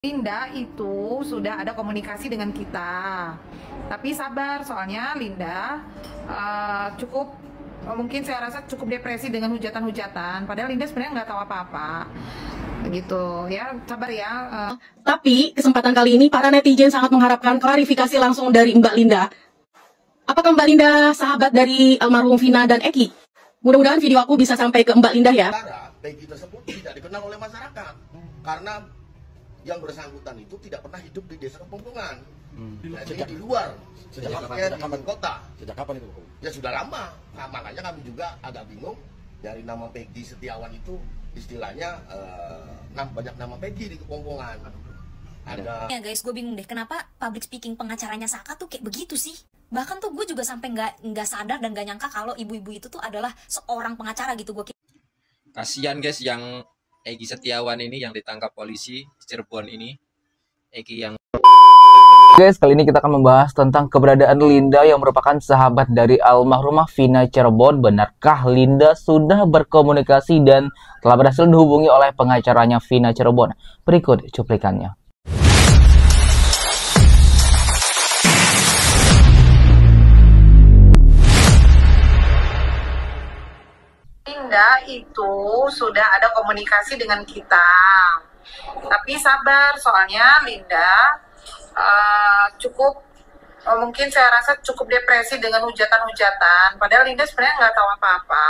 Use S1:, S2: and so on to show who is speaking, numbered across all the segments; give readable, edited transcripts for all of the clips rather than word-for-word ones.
S1: Linda itu sudah ada komunikasi dengan kita, tapi sabar soalnya Linda cukup mungkin saya rasa cukup depresi dengan hujatan-hujatan. Padahal Linda sebenarnya nggak tahu apa-apa, gitu ya. Sabar ya.
S2: Tapi kesempatan kali ini para netizen sangat mengharapkan klarifikasi langsung dari Mbak Linda. Apakah Mbak Linda sahabat dari almarhum Vina dan Eki? Mudah-mudahan video aku bisa sampai ke Mbak Linda ya.
S3: Peggy tersebut tidak dikenal oleh masyarakat karena yang bersangkutan itu tidak pernah hidup di desa Kepompongan. Jadi di luar, sejak kapan kota? Sejak kapan itu? Ya sudah lama. Nah, makanya kami juga agak bingung dari nama Peggy Setiawan itu istilahnya banyak nama Peggy di Kepompongan. Ada.
S4: Ya guys, gue bingung deh kenapa public speaking pengacaranya Saka tuh kayak begitu sih. Bahkan tuh gue juga sampai nggak sadar dan nggak nyangka kalau ibu-ibu itu tuh adalah seorang pengacara gitu. Gue
S5: kasihan guys yang Egi Setiawan ini yang ditangkap polisi Cirebon ini. Egi yang
S6: Guys, kali ini kita akan membahas tentang keberadaan Linda yang merupakan sahabat dari almarhumah Vina Cirebon. Benarkah Linda sudah berkomunikasi dan telah berhasil dihubungi oleh pengacaranya Vina Cirebon? Berikut cuplikannya.
S1: Linda itu sudah ada komunikasi dengan kita, tapi sabar soalnya Linda cukup mungkin saya rasa cukup depresi dengan hujatan-hujatan. Padahal Linda sebenarnya nggak tahu apa-apa,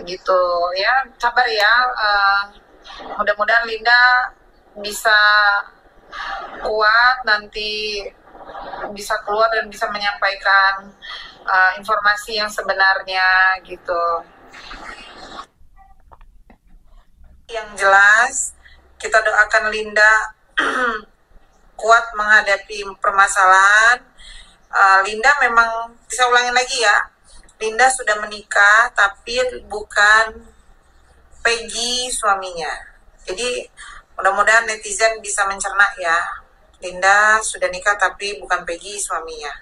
S1: gitu ya. Sabar ya. Mudah-mudahan Linda bisa kuat nanti, bisa keluar dan bisa menyampaikan informasi yang sebenarnya gitu. Yang jelas kita doakan Linda kuat menghadapi permasalahan. Linda memang, bisa ulangin lagi ya, Linda sudah menikah tapi bukan Peggy suaminya. Jadi mudah-mudahan netizen bisa mencerna ya, Linda sudah nikah tapi bukan Peggy suaminya.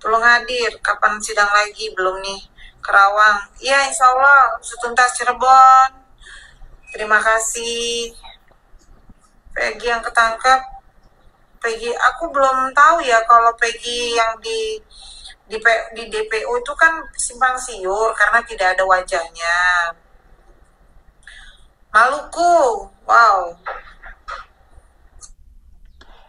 S1: Tolong hadir, kapan sidang lagi? Belum nih, Kerawang. Iya, insya Allah setuntas Cirebon. Terima kasih. Peggy yang ketangkep, Peggy, aku belum tahu ya kalau Peggy yang di DPO itu kan simpang siur karena tidak ada wajahnya. Maluku, wow.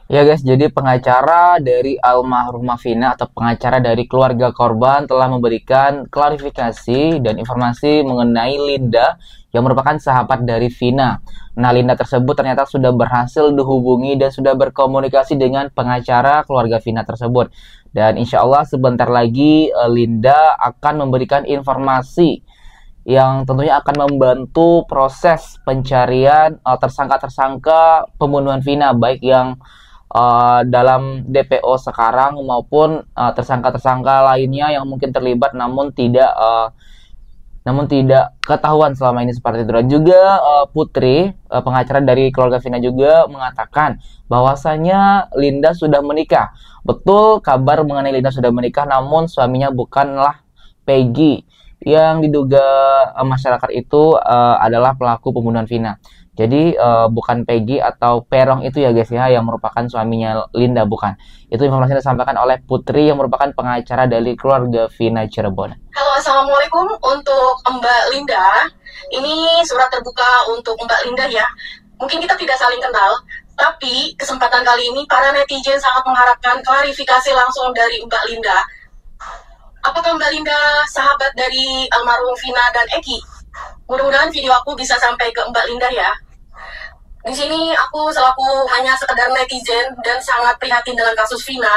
S6: Ya guys, jadi pengacara dari almarhumah Vina atau pengacara dari keluarga korban telah memberikan klarifikasi dan informasi mengenai Linda yang merupakan sahabat dari Vina. Nah, Linda tersebut ternyata sudah berhasil dihubungi dan sudah berkomunikasi dengan pengacara keluarga Vina tersebut. Dan insya Allah sebentar lagi Linda akan memberikan informasi yang tentunya akan membantu proses pencarian tersangka-tersangka pembunuhan Vina, baik yang dalam DPO sekarang maupun tersangka-tersangka lainnya yang mungkin terlibat namun tidak ketahuan selama ini seperti itu. Dan juga Putri, pengacara dari keluarga Vina juga mengatakan bahwasanya Linda sudah menikah. Betul kabar mengenai Linda sudah menikah, namun suaminya bukanlah Peggy yang diduga masyarakat itu adalah pelaku pembunuhan Vina. Jadi bukan Peggy atau Perong itu ya guys ya yang merupakan suaminya Linda, bukan. Itu informasi yang disampaikan oleh Putri yang merupakan pengacara dari keluarga Vina Cirebon.
S2: Halo, assalamualaikum untuk Mbak Linda. Ini surat terbuka untuk Mbak Linda ya. Mungkin kita tidak saling kenal, tapi kesempatan kali ini para netizen sangat mengharapkan klarifikasi langsung dari Mbak Linda. Apakah Mbak Linda sahabat dari almarhum Vina dan Eki? Mudah-mudahan video aku bisa sampai ke Mbak Linda ya. Di sini aku selaku hanya sekedar netizen dan sangat prihatin dengan kasus Vina.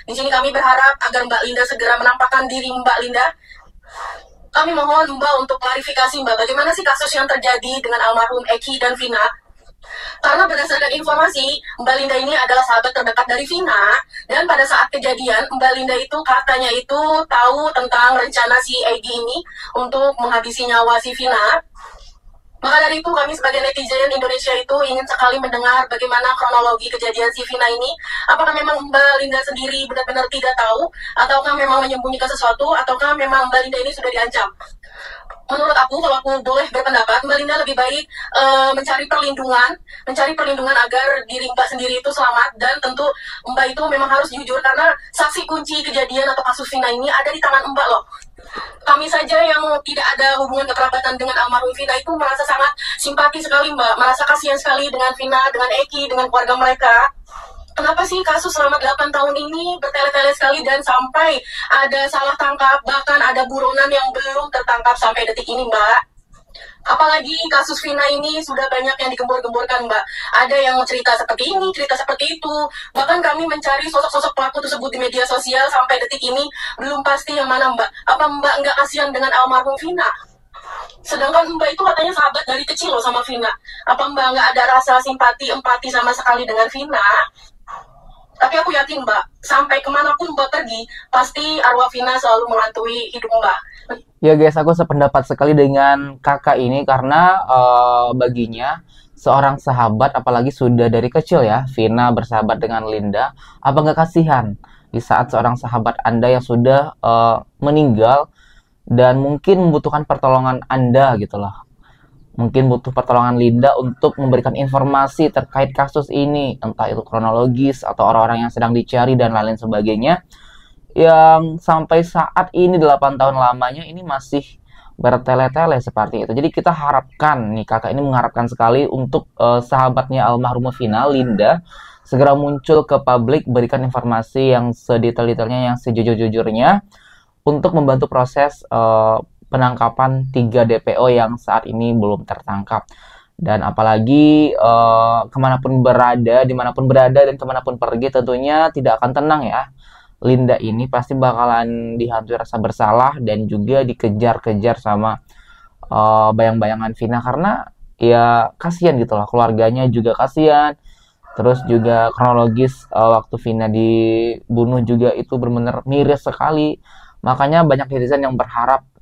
S2: Di sini kami berharap agar Mbak Linda segera menampakkan diri Mbak Linda. Kami mohon Mbak untuk klarifikasi Mbak, bagaimana sih kasus yang terjadi dengan almarhum Eki dan Vina? Karena berdasarkan informasi, Mbak Linda ini adalah sahabat terdekat dari Vina. Dan pada saat kejadian, Mbak Linda itu katanya itu tahu tentang rencana si Egi ini untuk menghabisi nyawa si Vina. Maka dari itu kami sebagai netizen Indonesia itu ingin sekali mendengar bagaimana kronologi kejadian si Vina ini. Apakah memang Mbak Linda sendiri benar-benar tidak tahu? Ataukah memang menyembunyikan sesuatu? Ataukah memang Mbak Linda ini sudah diancam? menurut aku, kalau aku boleh berpendapat, Mbak Linda lebih baik mencari perlindungan agar diri Mbak sendiri itu selamat, dan tentu Mbak itu memang harus jujur karena saksi kunci kejadian atau kasus Vina ini ada di tangan Mbak loh. Kami saja yang tidak ada hubungan kekerabatan dengan almarhum Vina itu merasa sangat simpati sekali Mbak, merasa kasihan sekali dengan Vina, dengan Eki, dengan keluarga mereka. Kenapa sih kasus selama 8 tahun ini bertele-tele sekali dan sampai ada salah tangkap, bahkan ada buronan yang belum tertangkap sampai detik ini, Mbak? Apalagi kasus Vina ini sudah banyak yang digembor-gemborkan, Mbak. Ada yang cerita seperti ini, cerita seperti itu. Bahkan kami mencari sosok-sosok pelaku tersebut di media sosial sampai detik ini belum pasti yang mana, Mbak. Apa Mbak nggak kasihan dengan almarhum Vina? Sedangkan Mbak itu katanya sahabat dari kecil loh sama Vina. Apa Mbak nggak ada rasa simpati, empati sama sekali dengan Vina? Tapi aku yakin Mbak, sampai kemanapun Mbak pergi, pasti arwah Vina selalu menghantui hidup Mbak.
S6: Ya guys, aku sependapat sekali dengan kakak ini karena baginya seorang sahabat, apalagi sudah dari kecil ya, Vina bersahabat dengan Linda, apa nggak kasihan di saat seorang sahabat Anda yang sudah meninggal dan mungkin membutuhkan pertolongan Anda gitu loh. Mungkin butuh pertolongan Linda untuk memberikan informasi terkait kasus ini, entah itu kronologis atau orang-orang yang sedang dicari dan lain sebagainya, yang sampai saat ini 8 tahun lamanya ini masih bertele-tele seperti itu. Jadi kita harapkan nih, kakak ini mengharapkan sekali untuk sahabatnya almarhumah Vina, Linda, segera muncul ke publik, berikan informasi yang sedetail-detailnya, yang sejujur-jujurnya untuk membantu proses penangkapan 3 DPO yang saat ini belum tertangkap. Dan apalagi kemanapun berada, dimanapun berada dan kemanapun pergi, tentunya tidak akan tenang ya. Linda ini pasti bakalan dihantui rasa bersalah dan juga dikejar-kejar sama bayang-bayangan Vina, karena ya kasihan gitu loh, keluarganya juga kasihan. Terus juga kronologis waktu Vina dibunuh juga itu benar-benar miris sekali. Makanya banyak netizen yang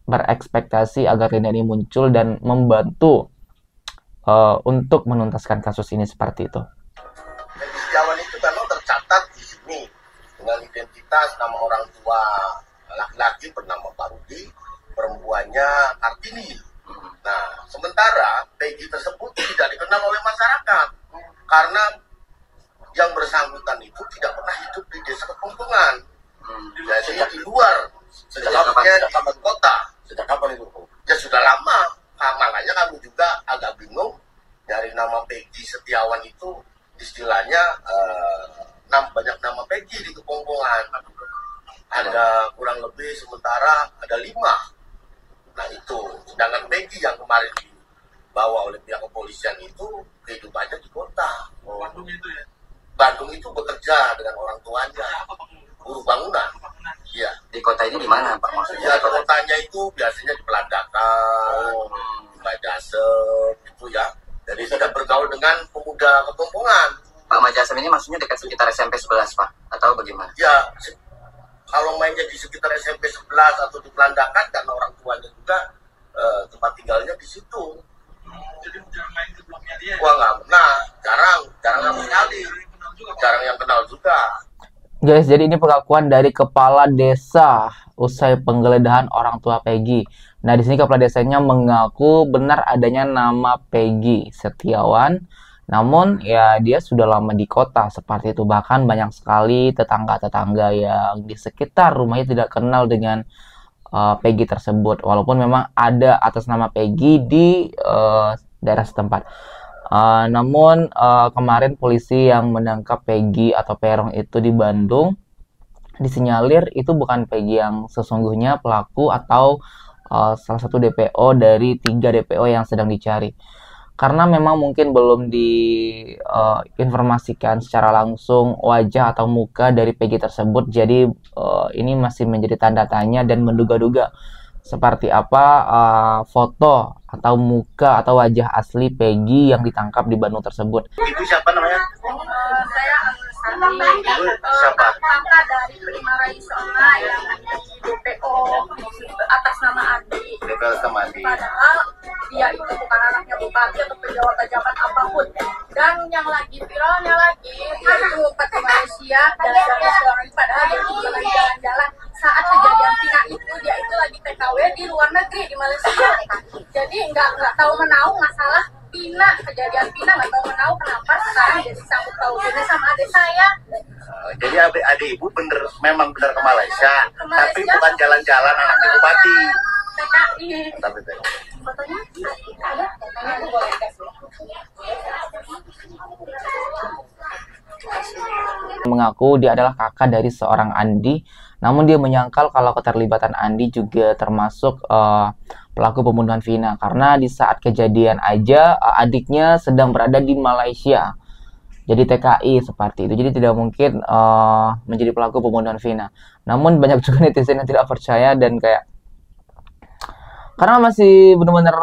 S6: berekspektasi agar Linda ini muncul dan membantu untuk menuntaskan kasus ini seperti itu.
S3: Peggy Setiawan itu memang tercatat di sini dengan identitas nama orang tua laki-laki bernama Parudi, perempuannya Kartini. Nah, sementara Peggy tersebut tidak dikenal oleh masyarakat karena yang bersangkutan itu tidak pernah hidup di desa Kepungkungan. Jadi di luar, sejauhnya di kota. Sejak kapan itu? Ya sudah lama. Nah, makanya kami juga agak bingung dari nama Peggy Setiawan itu istilahnya banyak nama Peggy di Kepungkungan. Ada kurang lebih sementara ada 5. Nah itu, sedangkan Peggy yang kemarin dibawa oleh pihak kepolisian itu kehidupannya di kota. Bandung itu ya? Bandung itu bekerja dengan orang tuanya, buruh bangunan. Iya.
S7: Di kota ini di mana Pak maksudnya?
S3: Ya, kotanya itu biasanya di Pelandakan, di Majasem, gitu ya. Jadi tidak bergaul dengan pemuda Kepungkungan.
S7: Pak, Majasem ini maksudnya dekat sekitar SMP 11 Pak? Atau bagaimana?
S3: Ya, kalau mainnya di sekitar SMP 11 atau di Pelandakan, karena orang tuanya juga tempat tinggalnya di situ.
S8: Jadi jarang main di bloknya dia?
S3: Wah nggak pernah, jarang sama sekali. Jarang yang kenal juga.
S6: Guys, jadi ini pengakuan dari kepala desa usai penggeledahan orang tua Peggy. Nah, di sini kepala desanya mengaku benar adanya nama Peggy Setiawan. Namun, ya dia sudah lama di kota seperti itu. Bahkan banyak sekali tetangga-tetangga yang di sekitar rumahnya tidak kenal dengan Peggy tersebut. Walaupun memang ada atas nama Peggy di daerah setempat. Namun kemarin polisi yang menangkap Peggy atau Peron itu di Bandung disinyalir itu bukan Peggy yang sesungguhnya pelaku atau salah satu DPO dari 3 DPO yang sedang dicari, karena memang mungkin belum diinformasikan secara langsung wajah atau muka dari Peggy tersebut. Jadi ini masih menjadi tanda tanya dan menduga-duga seperti apa foto atau muka atau wajah asli Peggy yang ditangkap di Bandung tersebut.
S3: Ibu siapa namanya?
S9: Saya siapa? Kakak dari Prima Raisona yang di DPO atas nama Adi.
S3: DPO sama Adi.
S9: Padahal dia itu bukan anaknya bupati atau pejabat jabat apapun. Dan yang lagi viralnya lagi itu Peti Malaysia jalan-jalan seorang, padahal dia juga lagi jalan-jalan saat kejadian Vina itu dia itu lagi TKW di luar negeri di Malaysia. Jadi nggak tahu menahu masalah Vina, kejadian Vina nggak tahu menahu kenapa sekarang jadi sangkut pautnya sama adik saya.
S3: Jadi adik ibu memang bener ke Malaysia,
S9: Ke Malaysia,
S3: tapi bukan jalan-jalan anaknya bupati.
S9: TKI.
S3: Tapi
S9: Fotonya ada? Fotonya tuh boleh dikasih.
S6: Mengaku dia adalah kakak dari seorang Andi, namun dia menyangkal kalau keterlibatan Andi juga termasuk pelaku pembunuhan Vina, karena di saat kejadian aja adiknya sedang berada di Malaysia, jadi TKI seperti itu, jadi tidak mungkin menjadi pelaku pembunuhan Vina. Namun banyak juga netizen yang tidak percaya dan kayak karena masih benar-benar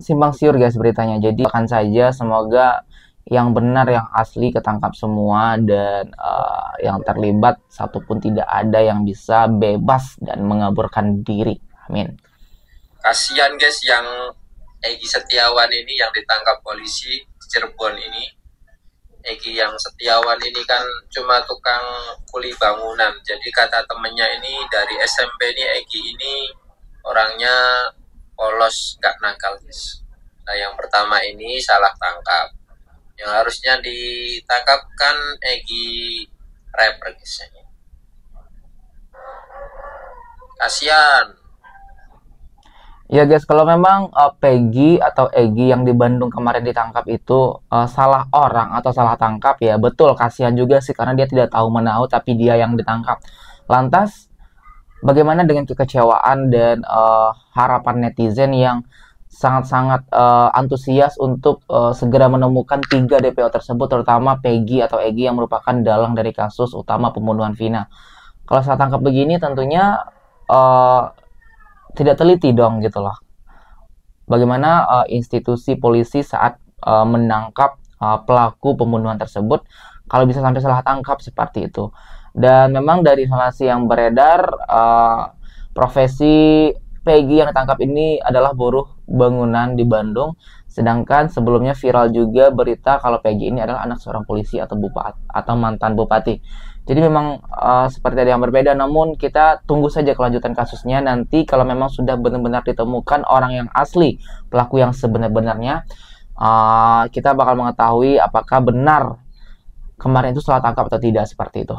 S6: simpang siur guys beritanya. Jadi akan saja semoga yang benar, yang asli ketangkap semua, dan yang terlibat satupun tidak ada yang bisa bebas dan mengaburkan diri. Amin.
S5: Kasihan guys yang Egy Setiawan ini yang ditangkap polisi Cirebon ini. Egy yang Setiawan ini kan cuma tukang kuli bangunan. Jadi kata temennya ini dari SMP ini, Egy ini orangnya polos, gak nakal guys. Nah yang pertama ini salah tangkap. Yang harusnya ditangkap kan Egy rapper guys. Kasihan.
S6: Ya guys, kalau memang Peggy atau Egy yang di Bandung kemarin ditangkap itu salah orang atau salah tangkap, ya betul, kasihan juga sih karena dia tidak tahu menahu tapi dia yang ditangkap. Lantas bagaimana dengan kekecewaan dan harapan netizen yang sangat-sangat antusias untuk segera menemukan 3 DPO tersebut, terutama Peggy atau Egy yang merupakan dalang dari kasus utama pembunuhan Vina. Kalau saat tangkap begini tentunya tidak teliti dong gitu loh. Bagaimana institusi polisi saat menangkap pelaku pembunuhan tersebut kalau bisa sampai salah tangkap seperti itu. Dan memang dari informasi yang beredar, profesi Peggy yang ditangkap ini adalah buruh bangunan di Bandung. Sedangkan sebelumnya viral juga berita kalau Peggy ini adalah anak seorang polisi atau bupati atau mantan bupati. Jadi memang seperti ada yang berbeda, namun kita tunggu saja kelanjutan kasusnya. Nanti kalau memang sudah benar-benar ditemukan orang yang asli, pelaku yang sebenar-benarnya, kita bakal mengetahui apakah benar kemarin itu salah tangkap atau tidak, seperti itu.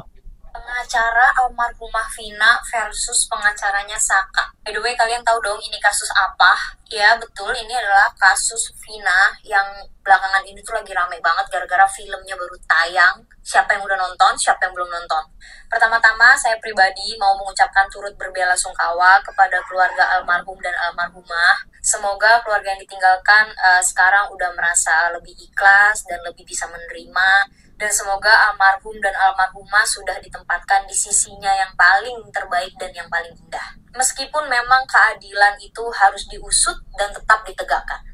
S4: Pengacara almarhumah Vina versus pengacaranya Saka. By the way, kalian tahu dong ini kasus apa? Ya betul, ini adalah kasus Vina yang belakangan ini tuh lagi rame banget gara-gara filmnya baru tayang. Siapa yang udah nonton, siapa yang belum nonton. Pertama-tama saya pribadi mau mengucapkan turut berbelasungkawa kepada keluarga almarhum dan almarhumah. Semoga keluarga yang ditinggalkan sekarang udah merasa lebih ikhlas dan lebih bisa menerima. Dan semoga almarhum dan almarhumah sudah ditempatkan di sisinya yang paling terbaik dan yang paling indah. Meskipun memang keadilan itu harus diusut dan tetap ditegakkan.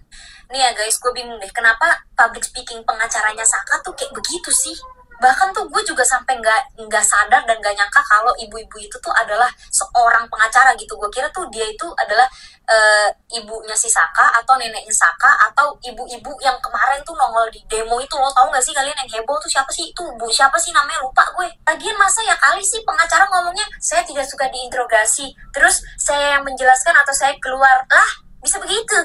S4: Nih ya guys, gue bingung deh, kenapa public speaking pengacaranya Saka tuh kayak begitu sih? Bahkan tuh gue juga sampai nggak sadar dan nggak nyangka kalau ibu-ibu itu tuh adalah seorang pengacara gitu. Gue kira tuh dia itu adalah ibunya si Saka atau neneknya Saka atau ibu-ibu yang kemarin tuh nongol di demo itu. Lo tau gak sih kalian yang heboh tuh siapa sih? Itu bu siapa sih namanya, lupa gue. Lagian masa ya kali sih pengacara ngomongnya saya tidak suka diinterogasi, terus saya yang menjelaskan atau saya keluar. Lah bisa begitu?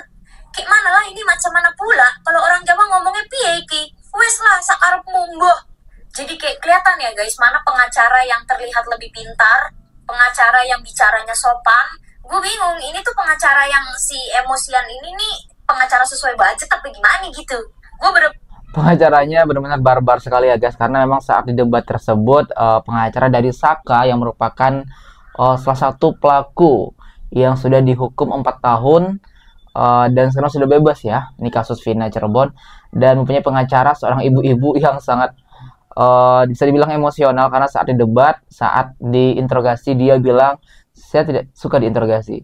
S4: Kayak mana lah ini, macam mana pula kalau orang Jawa ngomongnya piye iki? Wes lah sakarep mumboh. Jadi kayak kelihatan ya guys, mana pengacara yang terlihat lebih pintar, pengacara yang bicaranya sopan. Gue bingung, ini tuh pengacara yang si emosian ini nih pengacara sesuai budget apa gimana gitu.
S6: Pengacaranya benar-benar barbar sekali ya guys, karena memang saat di debat tersebut pengacara dari Saka yang merupakan salah satu pelaku yang sudah dihukum 4 tahun dan sekarang sudah bebas ya, ini kasus Vina Cirebon, dan mempunyai pengacara seorang ibu-ibu yang sangat bisa dibilang emosional karena saat di debat, saat diinterogasi dia bilang saya tidak suka diinterogasi,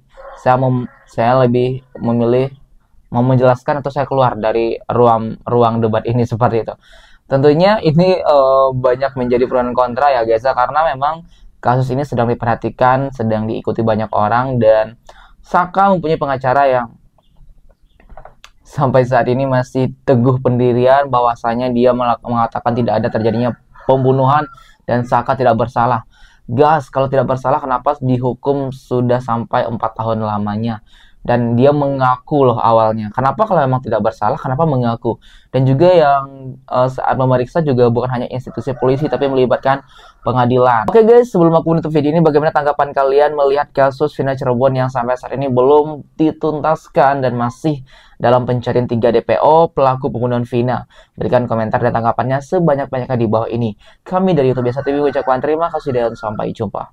S6: saya lebih memilih mau menjelaskan atau saya keluar dari ruang debat ini, seperti itu. Tentunya ini banyak menjadi pro dan kontra ya guys, karena memang kasus ini sedang diperhatikan, sedang diikuti banyak orang, dan Saka mempunyai pengacara yang sampai saat ini masih teguh pendirian bahwasanya dia mengatakan tidak ada terjadinya pembunuhan dan Saka tidak bersalah. gas, kalau tidak bersalah kenapa dihukum sudah sampai 4 tahun lamanya? Dan dia mengaku loh awalnya. Kenapa kalau memang tidak bersalah, kenapa mengaku? Dan juga yang saat memeriksa juga bukan hanya institusi polisi, tapi melibatkan pengadilan. Oke guys, sebelum aku menutup video ini, bagaimana tanggapan kalian melihat kasus Vina Cirebon yang sampai saat ini belum dituntaskan dan masih dalam pencarian 3 DPO pelaku pembunuhan Vina? Berikan komentar dan tanggapannya sebanyak-banyaknya di bawah ini. Kami dari YouTube Biasa TV ucapkan terima kasih dan sampai jumpa.